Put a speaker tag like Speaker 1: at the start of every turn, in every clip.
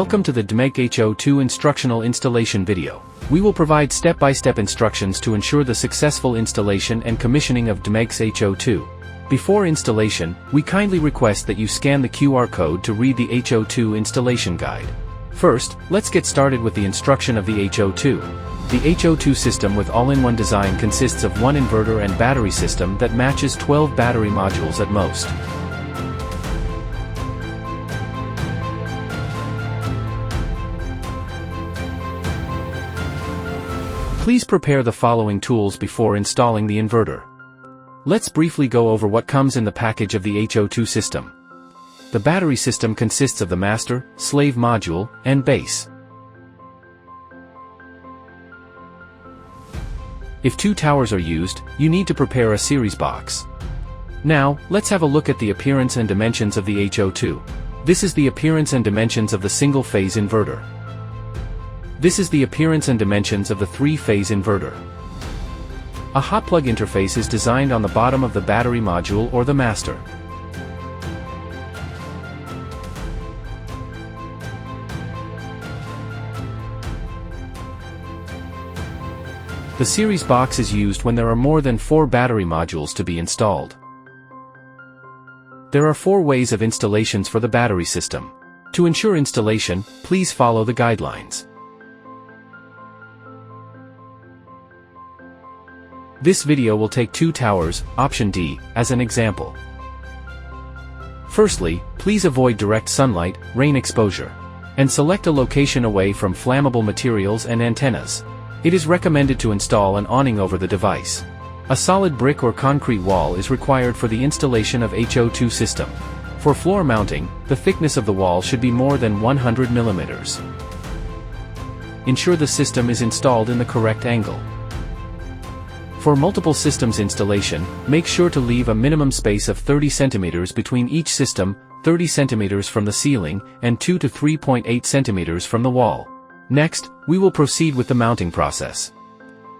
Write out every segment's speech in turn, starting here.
Speaker 1: Welcome to the DMEGC-H02 instructional installation video. We will provide step-by-step instructions to ensure the successful installation and commissioning of DMEGC-H02. Before installation, we kindly request that you scan the QR code to read the H02 installation guide. First, let's get started with the instruction of the H02. The H02 system with all-in-one design consists of one inverter and battery system that matches 12 battery modules at most. Please prepare the following tools before installing the inverter. Let's briefly go over what comes in the package of the H02 system. The battery system consists of the master, slave module, and base. If two towers are used, you need to prepare a series box. Now, let's have a look at the appearance and dimensions of the H02. This is the appearance and dimensions of the single-phase inverter. This is the appearance and dimensions of the three-phase inverter. A hot plug interface is designed on the bottom of the battery module or the master. The series box is used when there are more than 4 battery modules to be installed. There are 4 ways of installations for the battery system. To ensure installation, please follow the guidelines. This video will take 2 towers, option D, as an example. Firstly, please avoid direct sunlight, rain exposure, and select a location away from flammable materials and antennas. It is recommended to install an awning over the device. A solid brick or concrete wall is required for the installation of H02 system. For floor mounting, the thickness of the wall should be more than 100 mm. Ensure the system is installed in the correct angle. For multiple systems installation, make sure to leave a minimum space of 30 cm between each system, 30 cm from the ceiling, and 2 to 3.8 cm from the wall. Next, we will proceed with the mounting process.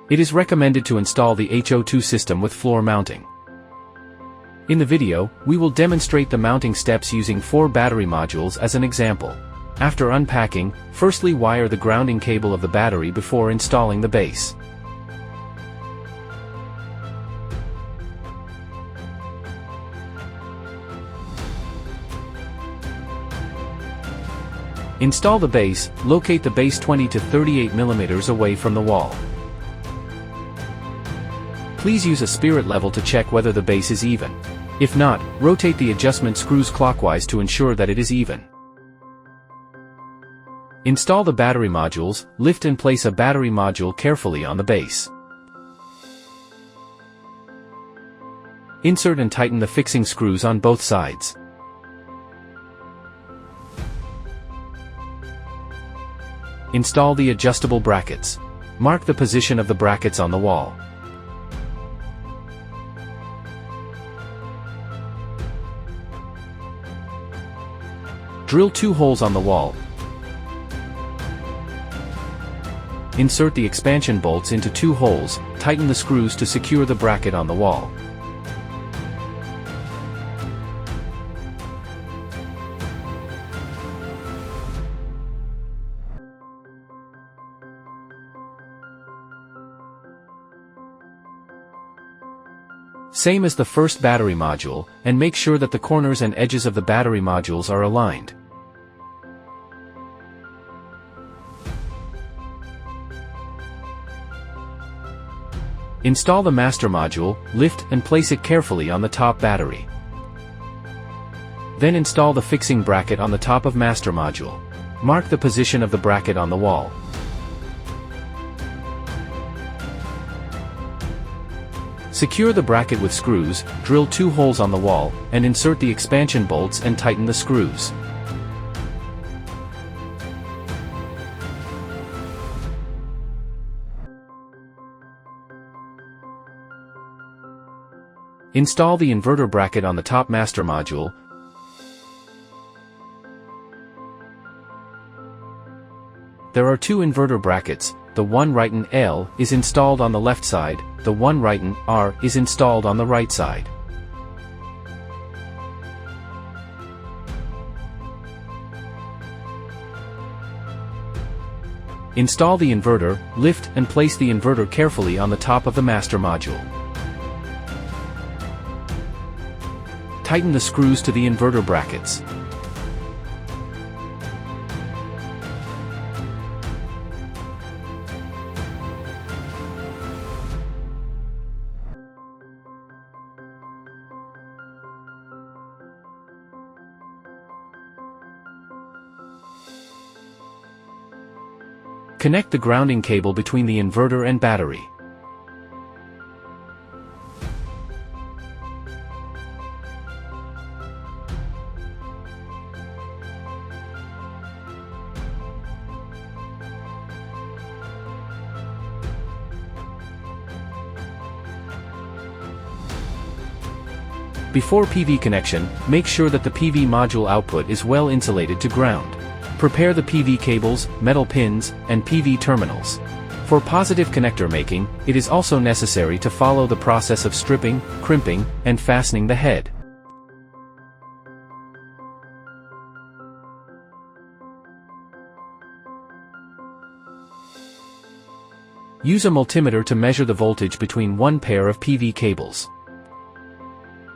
Speaker 1: It is recommended to install the H02 system with floor mounting. In the video, we will demonstrate the mounting steps using 4 battery modules as an example. After unpacking, firstly wire the grounding cable of the battery before installing the base. Install the base, locate the base 20 to 38 mm away from the wall. Please use a spirit level to check whether the base is even. If not, rotate the adjustment screws clockwise to ensure that it is even. Install the battery modules, lift and place a battery module carefully on the base. Insert and tighten the fixing screws on both sides. Install the adjustable brackets. Mark the position of the brackets on the wall. Drill 2 holes on the wall. Insert the expansion bolts into 2 holes, tighten the screws to secure the bracket on the wall. Same as the first battery module, and make sure that the corners and edges of the battery modules are aligned. Install the master module, lift and place it carefully on the top battery. Then install the fixing bracket on the top of master module. Mark the position of the bracket on the wall. Secure the bracket with screws, drill 2 holes on the wall, and insert the expansion bolts and tighten the screws. Install the inverter bracket on the top master module. There are 2 inverter brackets. The one right in L is installed on the left side, the one right in R is installed on the right side. Install the inverter, lift and place the inverter carefully on the top of the master module. Tighten the screws to the inverter brackets. Connect the grounding cable between the inverter and battery. Before PV connection, make sure that the PV module output is well insulated to ground. Prepare the PV cables, metal pins, and PV terminals. For positive connector making, it is also necessary to follow the process of stripping, crimping, and fastening the head. Use a multimeter to measure the voltage between one pair of PV cables.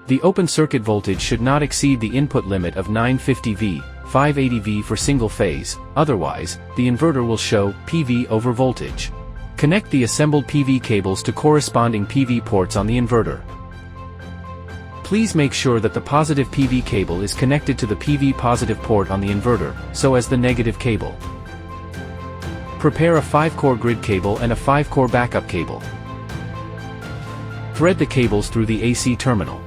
Speaker 1: The open circuit voltage should not exceed the input limit of 950 V, 580 V for single phase, otherwise, the inverter will show PV over voltage. Connect the assembled PV cables to corresponding PV ports on the inverter. Please make sure that the positive PV cable is connected to the PV positive port on the inverter, so as the negative cable. Prepare a 5-core grid cable and a 5-core backup cable. Thread the cables through the AC terminal.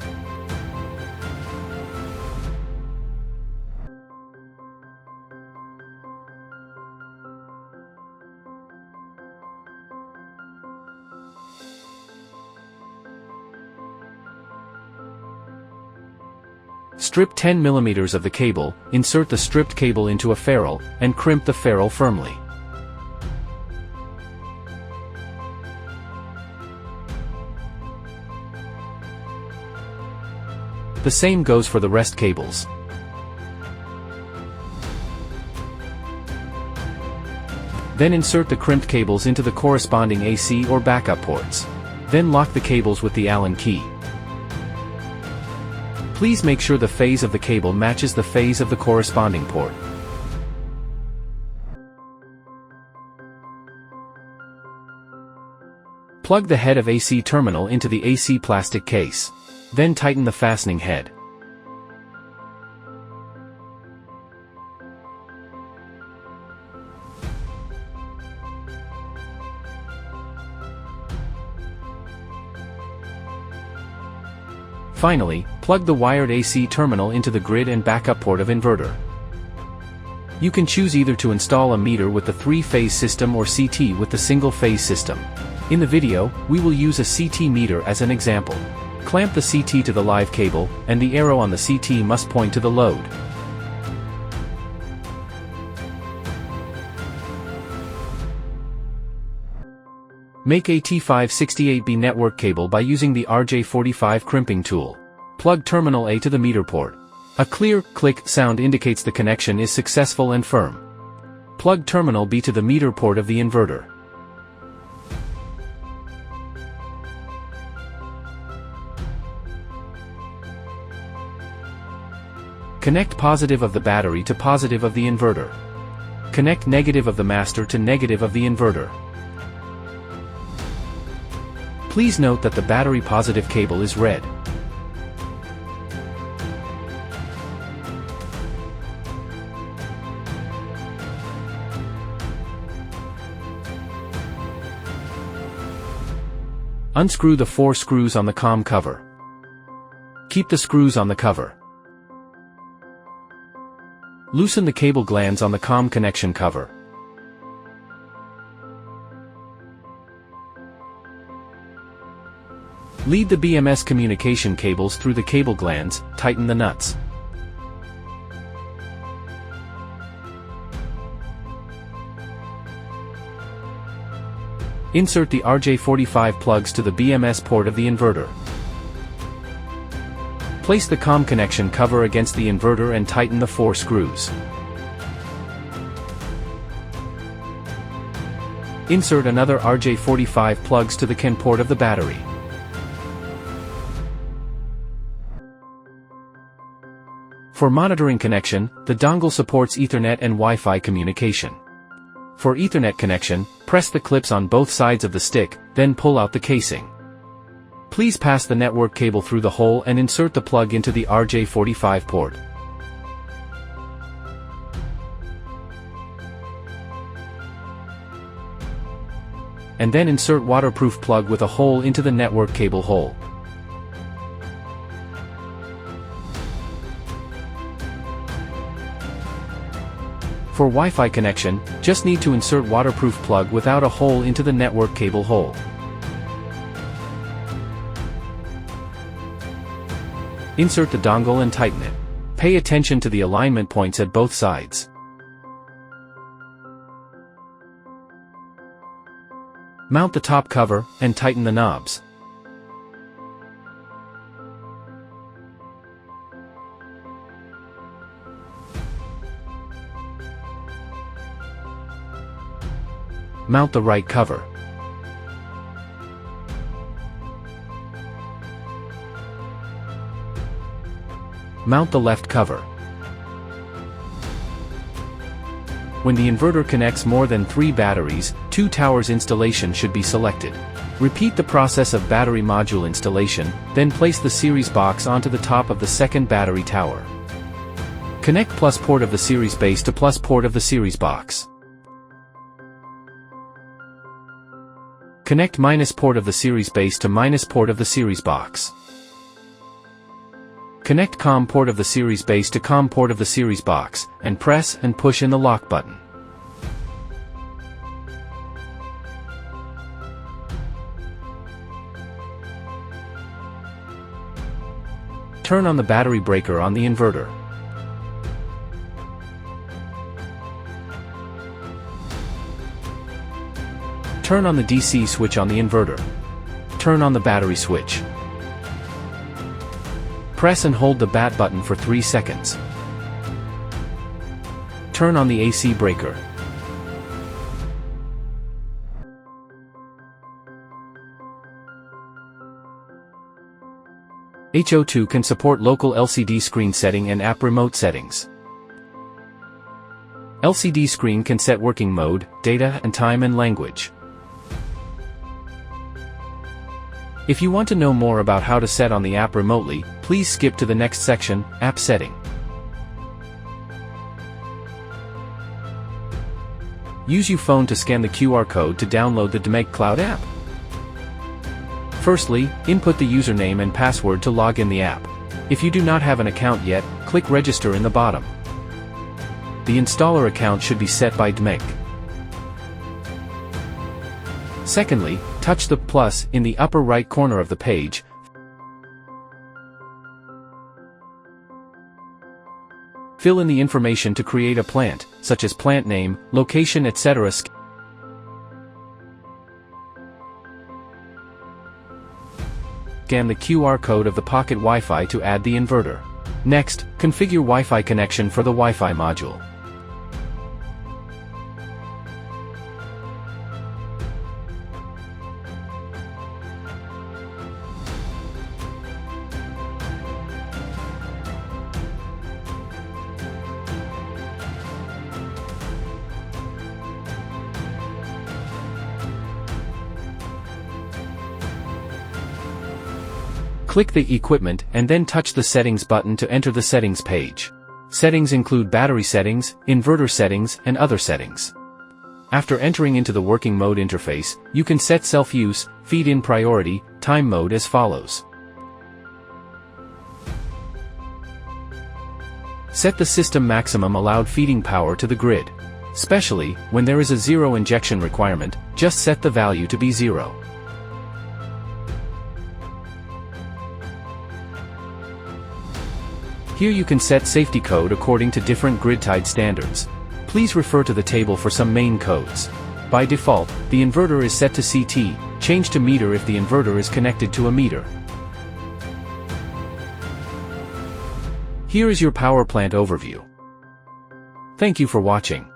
Speaker 1: Strip 10 mm of the cable, insert the stripped cable into a ferrule, and crimp the ferrule firmly. The same goes for the rest cables. Then insert the crimped cables into the corresponding AC or backup ports. Then lock the cables with the Allen key. Please make sure the phase of the cable matches the phase of the corresponding port. Plug the head of AC terminal into the AC plastic case. Then tighten the fastening head. Finally, plug the wired AC terminal into the grid and backup port of inverter. You can choose either to install a meter with the 3-phase system or CT with the single-phase system. In the video, we will use a CT meter as an example. Clamp the CT to the live cable, and the arrow on the CT must point to the load. Make a T568B network cable by using the RJ45 crimping tool. Plug terminal A to the meter port. A clear, click sound indicates the connection is successful and firm. Plug terminal B to the meter port of the inverter. Connect positive of the battery to positive of the inverter. Connect negative of the master to negative of the inverter. Please note that the battery positive cable is red. Unscrew the 4 screws on the COM cover. Keep the screws on the cover. Loosen the cable glands on the COM connection cover. Lead the BMS communication cables through the cable glands, tighten the nuts. Insert the RJ45 plugs to the BMS port of the inverter. Place the COM connection cover against the inverter and tighten the 4 screws. Insert another RJ45 plugs to the CAN port of the battery. For monitoring connection, the dongle supports Ethernet and Wi-Fi communication. For Ethernet connection, press the clips on both sides of the stick, then pull out the casing. Please pass the network cable through the hole and insert the plug into the RJ45 port. And then insert waterproof plug with a hole into the network cable hole. For Wi-Fi connection, just need to insert waterproof plug without a hole into the network cable hole. Insert the dongle and tighten it. Pay attention to the alignment points at both sides. Mount the top cover, and tighten the knobs. Mount the right cover. Mount the left cover. When the inverter connects more than 3 batteries, 2 towers installation should be selected. Repeat the process of battery module installation, then place the series box onto the top of the second battery tower. Connect plus port of the series base to plus port of the series box. Connect minus port of the series base to minus port of the series box. Connect COM port of the series base to COM port of the series box, and press and push in the lock button. Turn on the battery breaker on the inverter. Turn on the DC switch on the inverter. Turn on the battery switch. Press and hold the BAT button for 3 seconds. Turn on the AC breaker. H02 can support local LCD screen setting and app remote settings. LCD screen can set working mode, data and time and language. If you want to know more about how to set on the app remotely, please skip to the next section, App Setting. Use your phone to scan the QR code to download the DMEG Cloud app. Firstly, input the username and password to log in the app. If you do not have an account yet, click Register in the bottom. The installer account should be set by DMEG. Secondly, touch the plus in the upper right corner of the page. Fill in the information to create a plant, such as plant name, location, etc. Scan the QR code of the Pocket Wi-Fi to add the inverter. Next, configure Wi-Fi connection for the Wi-Fi module. Click the equipment and then touch the settings button to enter the settings page. Settings include battery settings, inverter settings, and other settings. After entering into the working mode interface, you can set self-use, feed-in priority, time mode as follows. Set the system maximum allowed feeding power to the grid. Especially, when there is a zero injection requirement, just set the value to be 0. Here you can set safety code according to different grid-tied standards. Please refer to the table for some main codes. By default, the inverter is set to CT, change to meter if the inverter is connected to a meter. Here is your power plant overview. Thank you for watching.